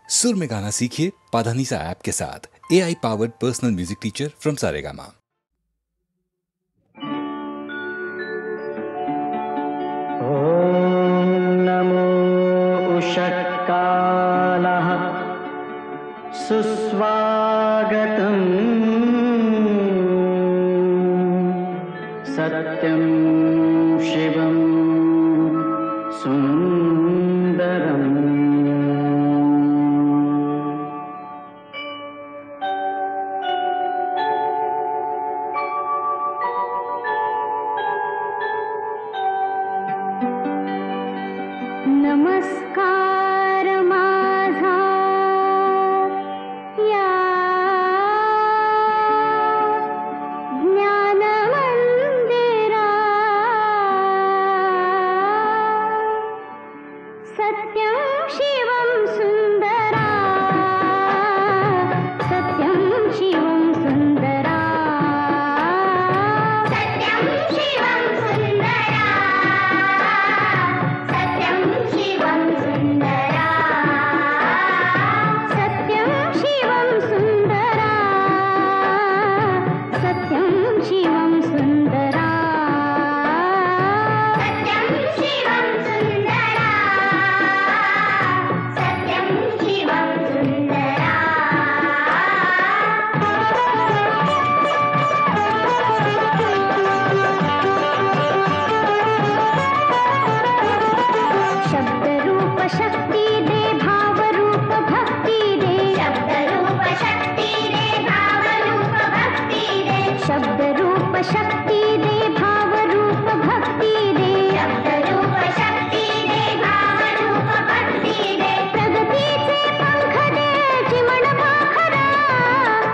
सुर में गाना सीखिए पाधानीसा ऐप के साथ। AI powered personal music teacher from Saregama. ओम नमो उषत्कालः सुस्वागतम् सत्यं शिवं सुन्दरम्। नमस्कार माझा या ज्ञान मंदिरा, सत्यं शिवं सुंदरा, सत्यं शिवं सुंदरा, सत्यं शिवं सुंदरा, सत्यं शिवं सुंदरा, सत्यं शिवं सुंदरा, सत्यं शिवं सुंदरा, सत्यं शिवं सुंदरा, सत्यं शिवं सुंदरा। शब्द रूप शक्ति दे, भाव रूप भक्ति दे, शब्द रूप शक्ति दे, भाव रूप भक्ति दे, शब्द रूप शक्ति दे, भाव रूप भक्ति दे, शब्द रूप शक्ति दे, भाव रूप भक्ति दे, प्रगतीचे पंख दे, चिमण पाखरा,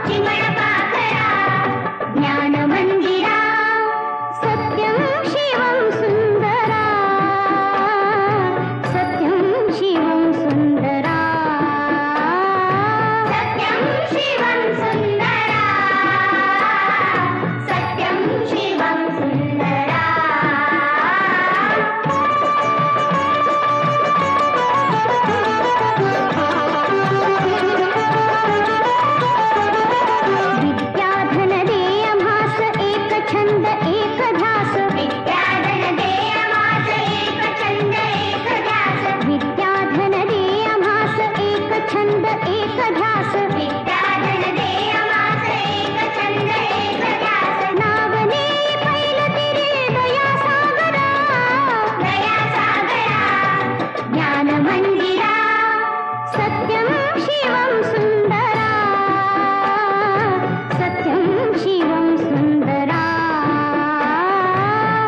चिमण पाखरा, ज्ञान मंदिरा, सत्यं शिवं सुंदरा, सत्यं शिवं सुंदरा, सत्यं शिवं सुंदरा, सत्यं शिवं सुंदरा। विद्याधन दे आम्हास एक छंद एक ध्यास, विद्याधन दे आम्हास एक छंद एक ध्यास, विद्याधन दे आम्हास एक छंद एक ध्यास, विद्याधन दे आम्हास एक छंद एक ध्यास, नावने पैल तिरे दया सागरा, दया सागरा, ज्ञान मंदिरा, सत्यं शिवं सुंदरा, सत्यं शिवं सुंदरा,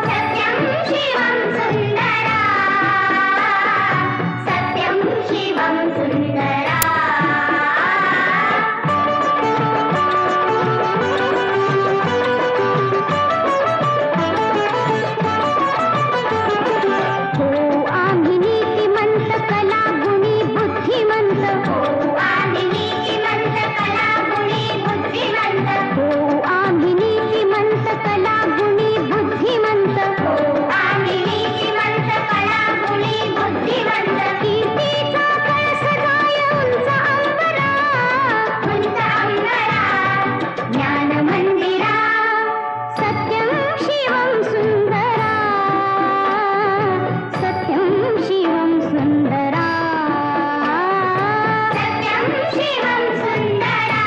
सत्यं शिवं सुंदरा, सत्यं शिवं सुंदरा। हो आम्ही नीतिमंत कला गुणी बुद्धिमंत, हो आम्ही नीतिमंत कला गुणी बुद्धिमंत, हो आम्ही नीतिमंत कला गुणी बुद्धिमंत, हो आम्ही नीतिमंत कला गुणी बुद्धिमंत, कीर्तीचा कळस गाय उंच अंबरा, उंच अंबरा, ज्ञान मंदिरा, सत्यं शिवं सुंदरा, सत्यं शिवं सुंदरा, सत्यं शिवं सुंदरा,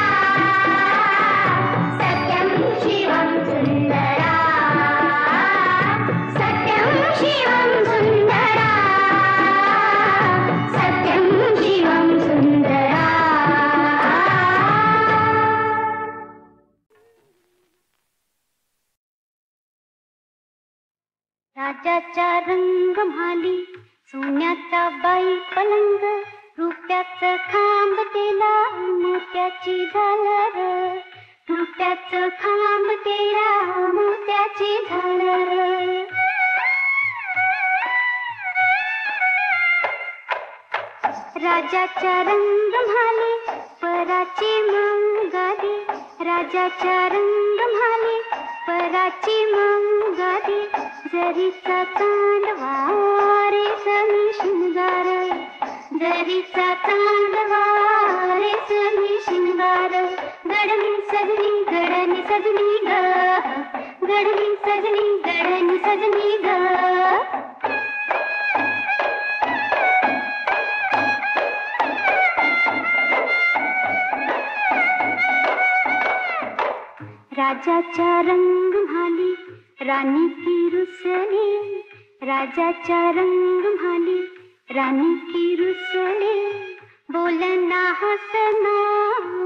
सत्यं शिवं सुंदरा, सत्यं शिवं सुंदरा, सत्यं शिवं सुंदरा। राजाच्या रंगमाली, सोन्याचा बाई पलंग, रुपयाचं खांब केला मोत्याची झालर, रुपयाचं खांब केला मोत्याची झालर। राजाच्या रंगमाली, पराची मंगारी, राजाच्या रंगमाली, पराची मंगारी, जरीचा चांदवा रेशमी शृंगार, जरीचा चांदवा सजनी गडनी सजनी ग गडनी सजनी गडनी सजनी ग राजाच्या रंग म्हाली राणी की रुसली राजाच्या रंग म्हाली राणी की रुसली बोलना हसना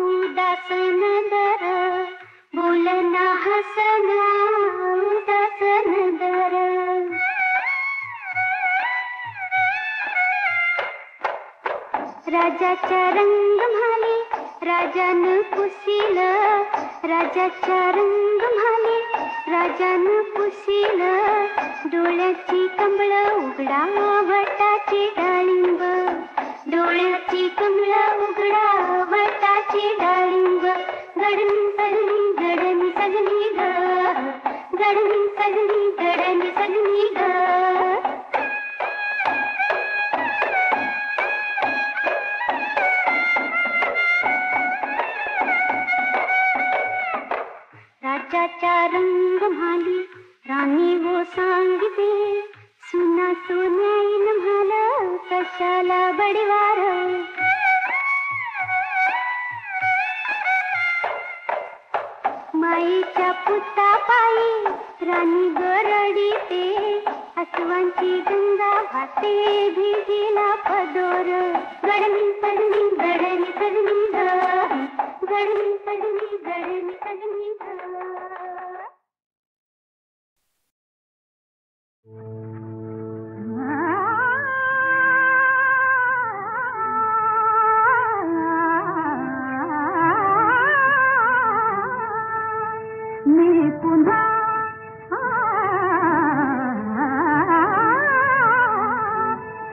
उदासन दर बोलना हसना उदासन दर राजाच्या रंग म्हाली राजान पुसील राजाच्या रंग म्हाली राजान पुसील डोळ्याची कमळ उघडा वटाची डाळिंब डोळ्याची कमळ उघडा वटाची डाळिंब गडनी सजनी गडनी सजनी ग गडनी सजनी गडनी सजनी ग राजाच्या रंग म्हाली राणी वो सांगते सुना सोन्याईन म्हाला कशाला बडीवार माईच्या पुता पायी राणी गरडीते अस्वांची गंगा वाहते भिजीला पदोर गडनी सजनी गडनी सजनी ग गडनी सजनी गडनी सजनी ग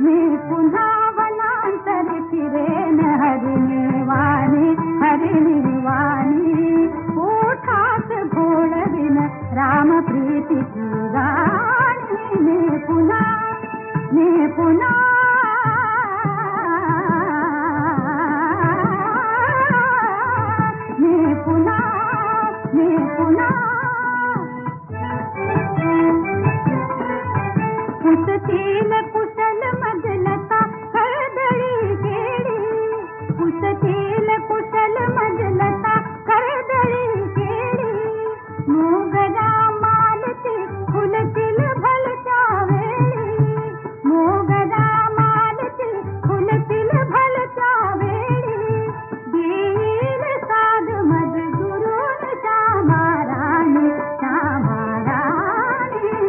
मी पुन्हा वनांतर फिरेन हरिणी वाणी ओठात घोळविन राम प्रीतीची गाणी मी पुन्हा पुसतील कुशल मजलता करदळी केळी पुसतील कुशल मजलता करदळी केळी मोगरा मालती फुलतील भलच्या वेळी मोगरा मालती फुलतील भलच्या वेळी देईल साध मज गुरून श्यामा राणी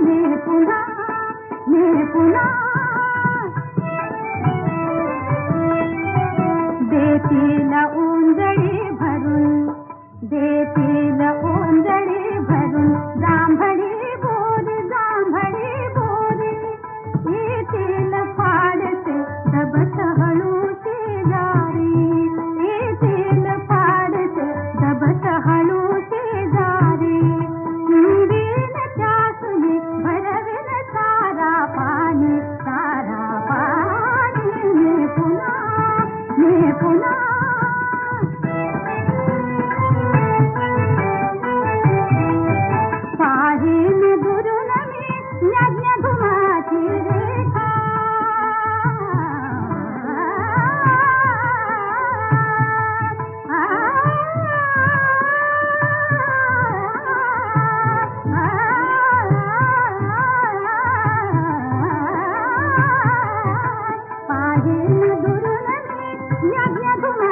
मी पुन्हा देतील ओंजळी भरून जांभळी बोरी येतील फाडते दबत हळू शेजारी येतील फाडते दबत हळू शेजारी हिंदीन त्यासुनी भरविन सारा पाणी मी पुन्हा पाहीन दुरून मी यज्ञ धुमाची रेखा पाहीन दुरून मी यज्ञ धुमा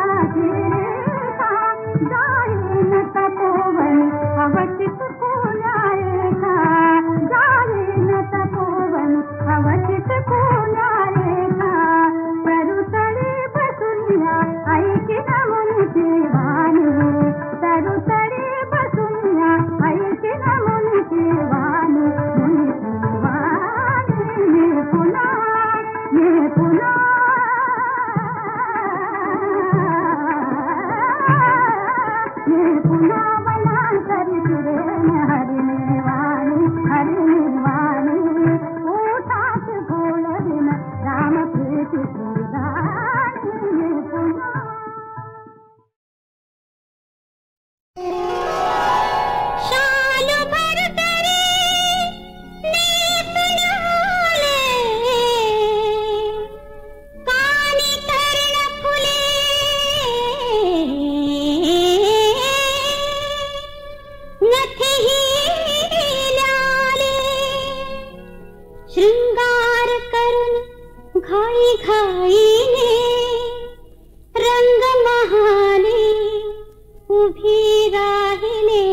उभी राहिले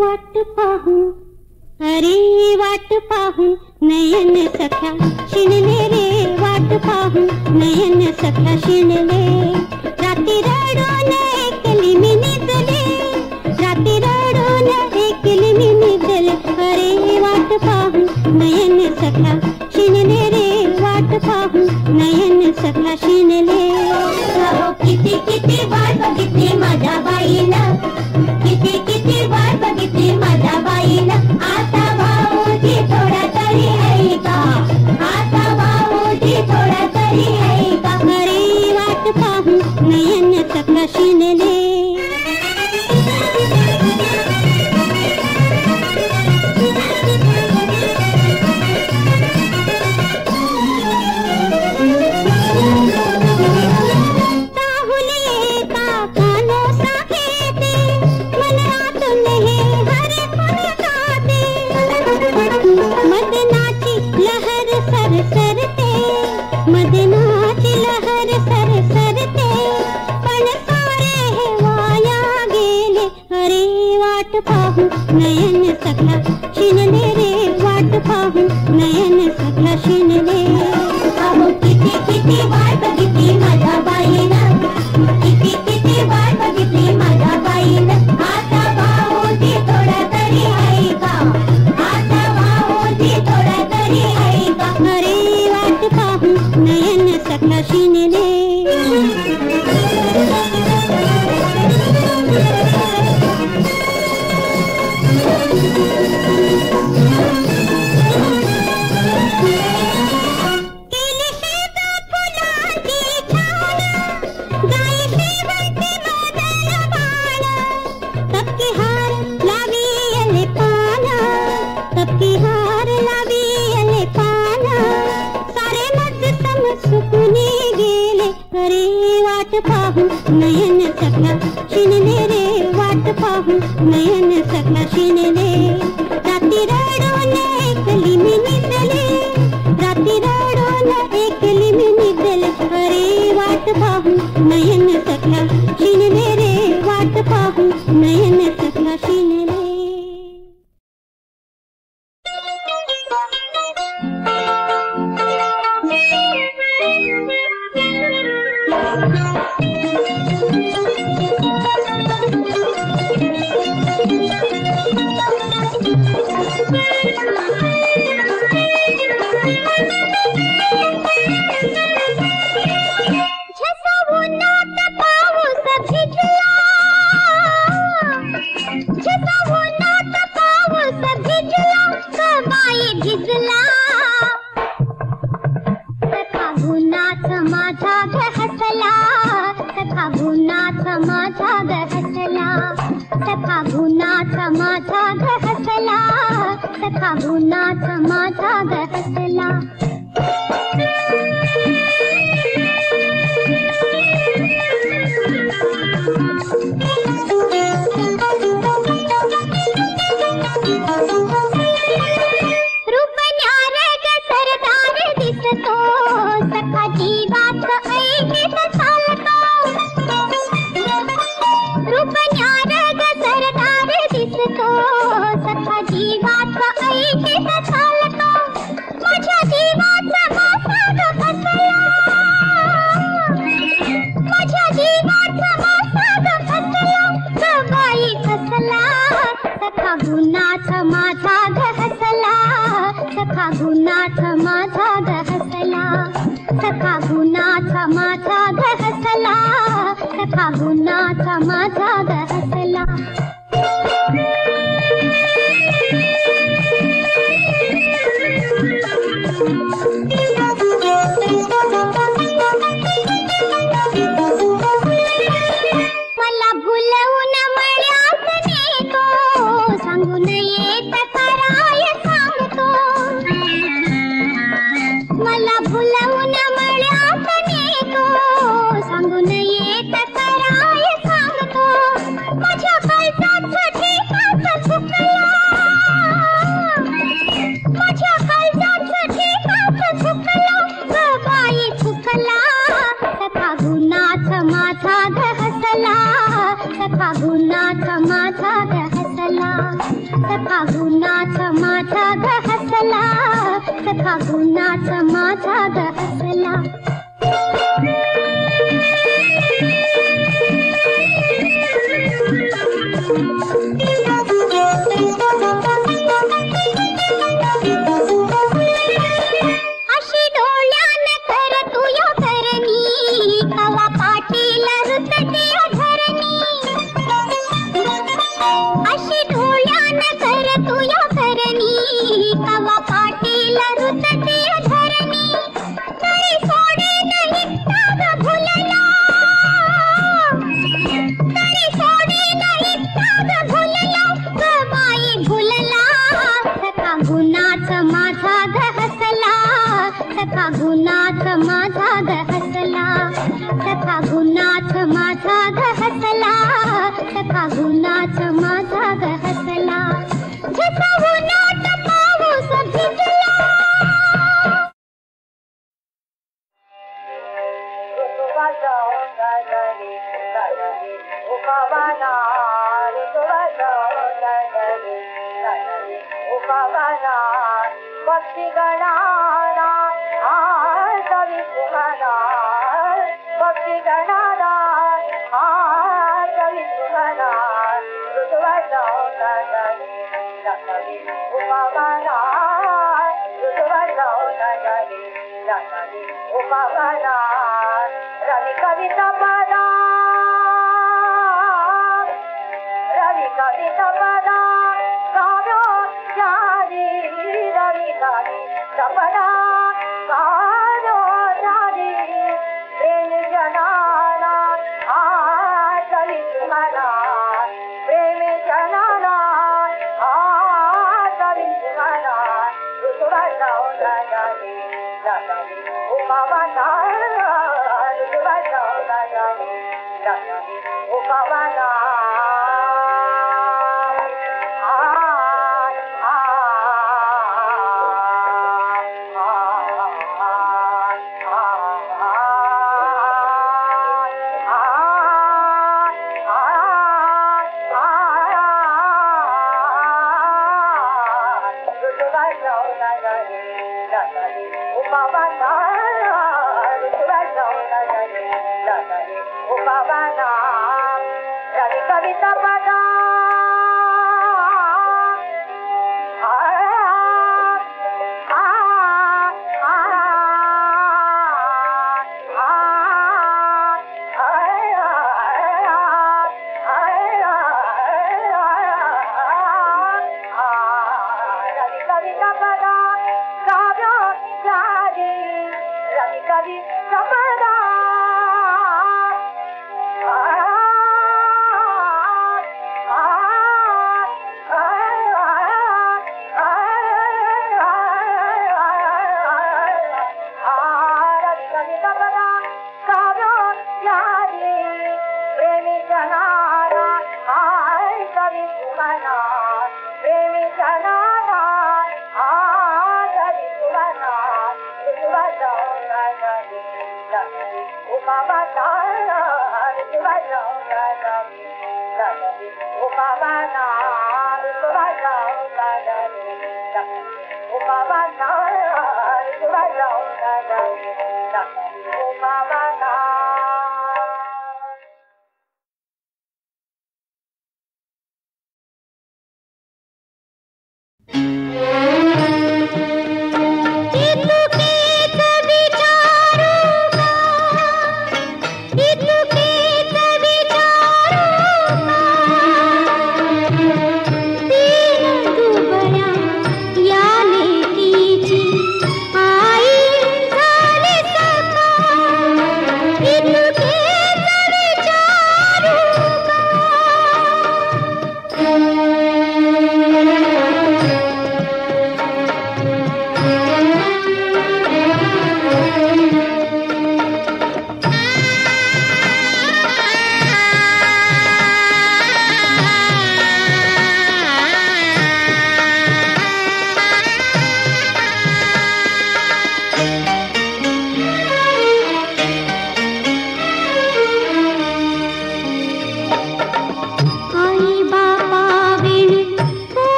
वाट पाहून अरे वाट पाहून नयन सख्या शिणले रे वाट पाहून नयन सख्या शिणले राती रडून एकली मी निजले राती रडून एकली मी निजले अरे वाट पाहून नयन सख्या शिणले रे वाट पाहून नयन सख्या शिणले अहो किती किती वाट बघितली माझ्या बाईनं किती किती वाट बघितली माझ्या बाईनं आता भाऊजी थोडा तरी ऐका आता भाऊजी थोडा तरी ऐका अरे वाट पाहून नयन सख्या शिणले मदनाची लहर सरसरते पण सारे हे वाया गेले अरे वाट पाहून नयन सख्या शिणले रे वाट पाहून नयन सख्या शिणले अहो किती किती वाट बघितली माझ्या बाईनं किती किती वाट बघितली माझ्या बाईनं आता भाऊजी थोडा तरी ऐका आता भाऊजी थोडा तरी ऐका अरे वाट पाहून नयन सख्या शिणले नयन सख्या शिणले रे वाट पाहून नयन सख्या शिणले राती रडून एकली मी निजले राती रडून एकली मी निजले अरे वाट पाहून नयन सख्या शिणले रे वाट पाहून नयन सख्या शिणले सांगून येत कराय सांगतो माझ्या फागुनाथ माझा ग हसला, फागुनाथ माझा ग हसला, फागुनाथ माझा ग हसला. अशी डोळ्यान कर तुया करणी, कवा पाटीला रुतते धरणी. अशी डोळ्यान कर तुया करणी, कवा पाटीला रुतते धरणी. तरी सोडे नाही ताग भुलला, तरी सोडे नाही ताग भुलला, ग बाई भुलला. सखा गुणाच माझा ग हसला, सखा गुणाच माझा ग हसला, सखा गुणाच माझा ग हसला, सखा गुणाच माझा ग हसला. जसा उन्हात पाऊस भिजला, भक्ती गणाना कवी सुमना, भक्ती गणाना कवी सुमना. ऋतुवाचा कवी उपमाना, ऋतुवाचा कवी उपमाना. रवि कविता पदा, रवि कविता पदा, काव्यो जारी. रवि कविता पदा, काव्यो जारी. प्रेम जनाना कवी सुमना, प्रेम जनाना कवी सुमना. ऋतुवाचा कवी उपमाना, ऋतुवाचा कवी उपमाना. रवि कविता पदा, रवि कविता पदा, काव्यो जारी. रवि कविता पदा,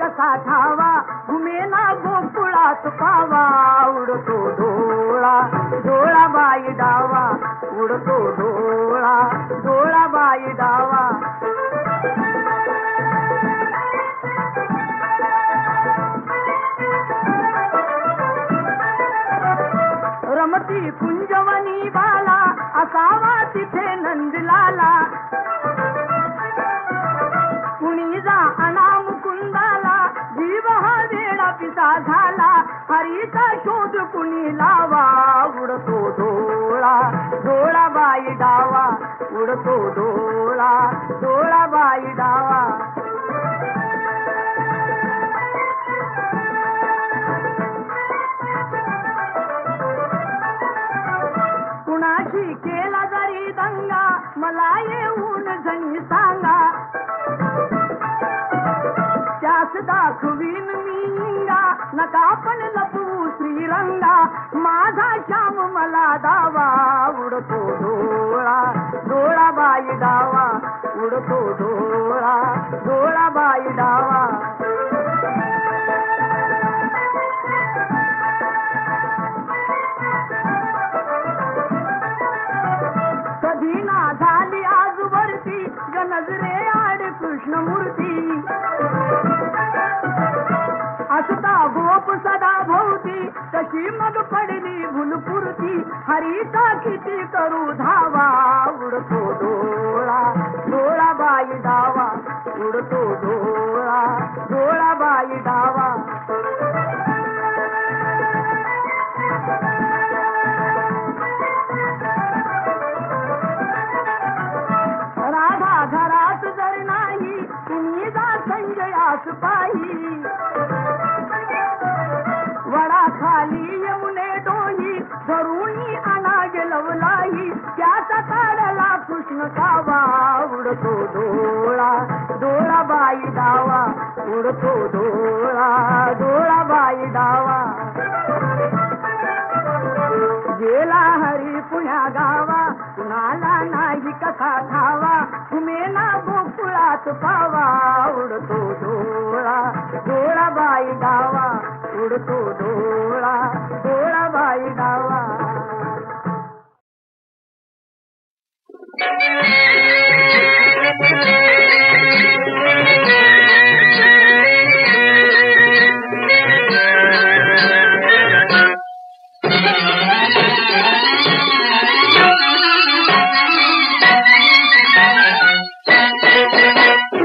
कसा धावा घुमेना गोकुळात पावा उडतो डोळा डोळा बाई डावा उडतो डोळा डोळा बाई डावा रमती कुंजवनी बाला असावा तिथे नंदलाला कुणी जा अना मुकुंदाला जीव हा वेळा पिता झाला हरीचा शोध कुणी लावा उडतो डोळा डोळा बाई डावा उडतो डोळा डोळा बाई डावा कुणाशी केला जरी दंगा मला येऊन जणी सांगा त्यास दाखवीन मी इंगा नका पण लपवू श्रीरंगा माझा श्याम मला दावा उडतो डोळा डोळा बाई डावा उडतो डोळा डोळा बाई डावा कधी ना झाली आजवरती गनजरे आड कृष्णमूर्ती असता गोप सदा भोवती कशी मग पडली भुलपुरती हरीचा किती करू धावा उडतो डोळा डोळा बाई डावा उडतो डोळा डोळा बाई डावा राधा घरात जर नाही तुम्ही जा संजयास पाही वडा खाली यमुने डोही धरुणी आणा गेलवलाई त्याचा काढला कृष्ण कावा उडतो डोळा डोळा बाई डावा उडतो डोळा डोळा बाई डावा गेला हरी पुण्या गावा कुणाला नाही कसा धावा घुमेना गोकुळात पावा उडतो डोळा डोळा बाई डावा उडतो डोळा डोळा बाई डावा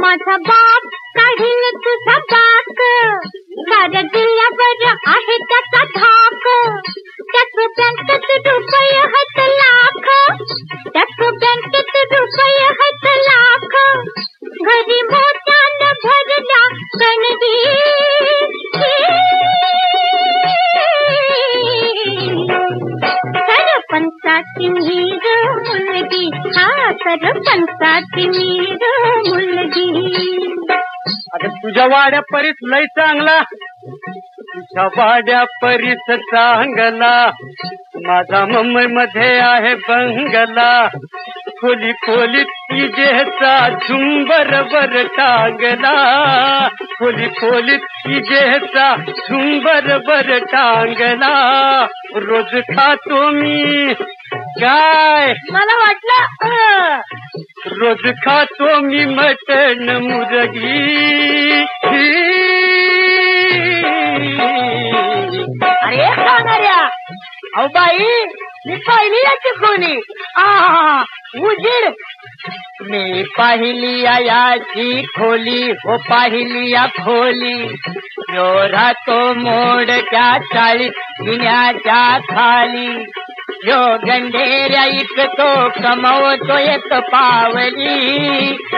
माझा बाप काढील तुझा बाक साऱ्या जिल्ह्यावर आहे त्याचा धाक त्याच बँकेत रुपये हत लाख त्याच बँकेत रुपये हत लाख घरी मोठ्यानं भरल्या कणगी सरपंचाची मीर मुलगी हा सरपंचाची मीर मुलगी आता तुझ्या वाड्या परीस लय चांगला तुझ्या वाड्या परीस चांगला माझा मुंबई मध्ये आहे बंगला खोली खोलीत इजेचा झुंबर बर टांगला खोली खोलीत इजेचा झुंबर बर टांगला रोज खातो मी काय मला वाटलं रोज खातो मी मटण मुर्गी अरे खाणाऱ्या अहो बाई मी पाहिली याची खोली उजीड मी पाहिली याची खोली हो पाहिली या खोली यो राहतो मोडच्या चाळीस गिन्याच्या खाली यो गंढेऱ्या इकतो कमवतो एक पावली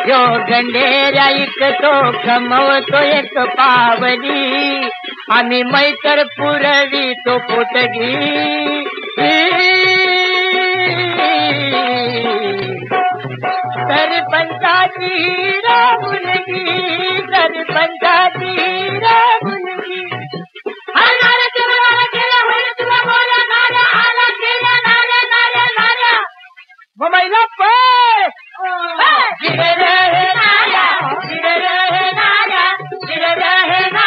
यो गंढेऱ्या इकतो कमवतो एक पावली आम्ही मैतर पुरवी तो पोटगी सरपंचाची मुलगी सरपंचाची मुलगी महिला गिरे रहे नाया गिरे रहे नाया गिरे रहे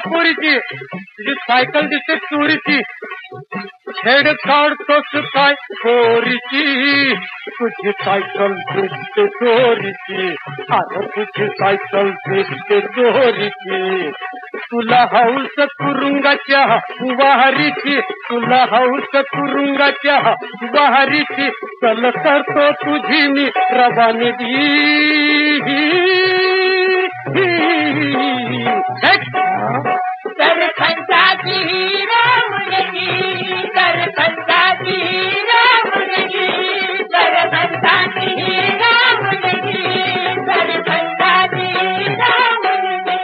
पोरीची तुझी सायकल दिसते चोरीची छेड काढतोस काय चोरीची तुझी सायकल दिसते चोरीची अरे तुझी सायकल दिसते चोरीची तुला हौस कुरुंगाच्या वाहरीची तुला हौस कुरुंगाच्या वाहरीची चल करतो तुझी मी रवानगी तर पंचाची मुलगी तर पंचाची मुलगी तर पंचाची मुलगी तर पंचाची मुलगी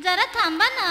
जरा थांबा ना.